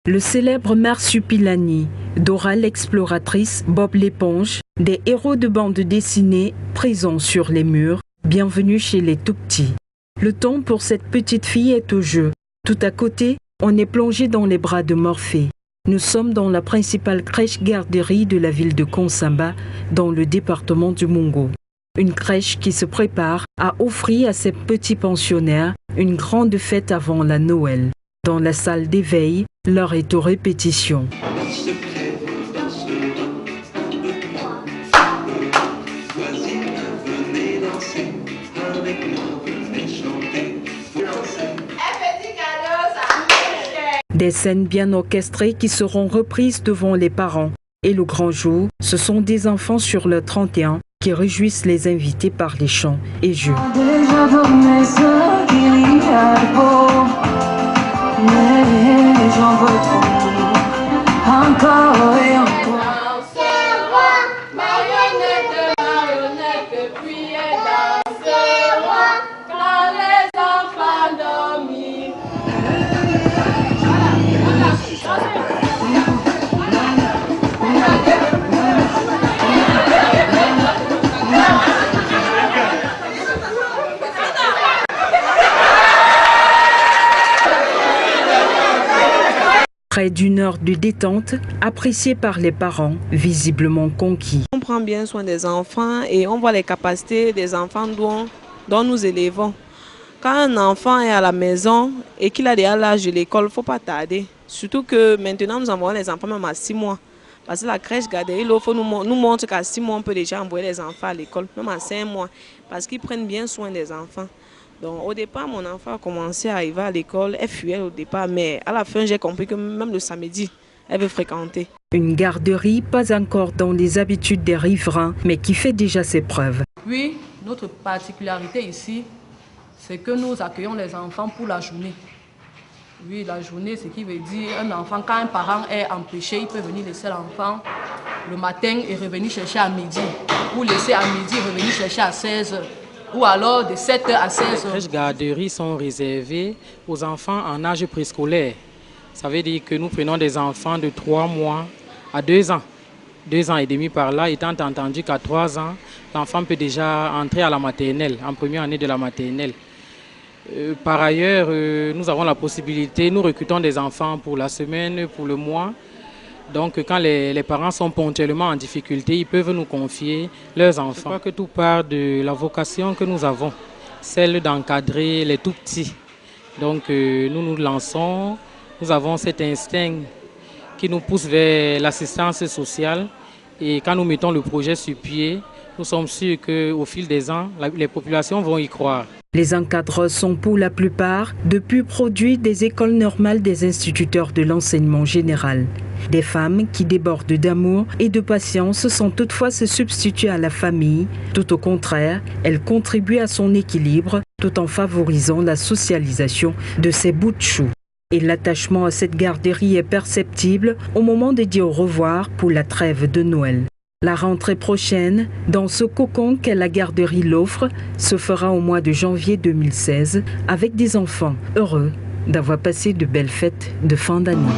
Le célèbre Marsupilami, Dora l'exploratrice, Bob l'éponge, des héros de bande dessinée présents sur les murs, bienvenue chez les tout-petits. Le temps pour cette petite fille est au jeu. Tout à côté, on est plongé dans les bras de Morphée. Nous sommes dans la principale crèche-garderie de la ville de Konsamba, dans le département du Mungo. Une crèche qui se prépare à offrir à ses petits pensionnaires une grande fête avant la Noël. Dans la salle d'éveil, l'heure est aux répétitions. Des scènes bien orchestrées qui seront reprises devant les parents. Et le grand jour, ce sont des enfants sur le 31 qui réjouissent les invités par les chants et jeux. Près d'une heure de détente, appréciée par les parents, visiblement conquis. On prend bien soin des enfants et on voit les capacités des enfants dont nous élevons. Quand un enfant est à la maison et qu'il a déjà l'âge de l'école, il ne faut pas tarder. Surtout que maintenant, nous envoyons les enfants même à 6 mois. Parce que la crèche garderie nous montre qu'à 6 mois, on peut déjà envoyer les enfants à l'école, même à 5 mois. Parce qu'ils prennent bien soin des enfants. Donc au départ, mon enfant a commencé à arriver à l'école, elle fuyait au départ, mais à la fin, j'ai compris que même le samedi, elle veut fréquenter. Une garderie pas encore dans les habitudes des riverains, mais qui fait déjà ses preuves. Oui, notre particularité ici, c'est que nous accueillons les enfants pour la journée. Oui, la journée, ce qui veut dire un enfant, quand un parent est empêché, il peut venir laisser l'enfant le matin et revenir chercher à midi. Ou laisser à midi et revenir chercher à 16h. Ou alors de 7h à 16h. Les crèches garderies sont réservées aux enfants en âge préscolaire. Ça veut dire que nous prenons des enfants de 3 mois à 2 ans. 2 ans et demi par là, étant entendu qu'à 3 ans, l'enfant peut déjà entrer à la maternelle, en première année de la maternelle. Par ailleurs, nous avons la possibilité, nous recrutons des enfants pour la semaine, pour le mois. Donc quand les parents sont ponctuellement en difficulté, ils peuvent nous confier leurs enfants. Je crois que tout part de la vocation que nous avons, celle d'encadrer les tout-petits. Donc nous nous lançons, nous avons cet instinct qui nous pousse vers l'assistance sociale. Et quand nous mettons le projet sur pied, nous sommes sûrs qu'au fil des ans, les populations vont y croire. Les encadreurs sont pour la plupart depuis produits des écoles normales des instituteurs de l'enseignement général. Des femmes qui débordent d'amour et de patience sans toutefois se substituer à la famille. Tout au contraire, elles contribuent à son équilibre tout en favorisant la socialisation de ces bouts de chou. Et l'attachement à cette garderie est perceptible au moment de dire au revoir pour la trêve de Noël. La rentrée prochaine, dans ce cocon qu'est la garderie l'offre, se fera au mois de janvier 2016 avec des enfants heureux d'avoir passé de belles fêtes de fin d'année.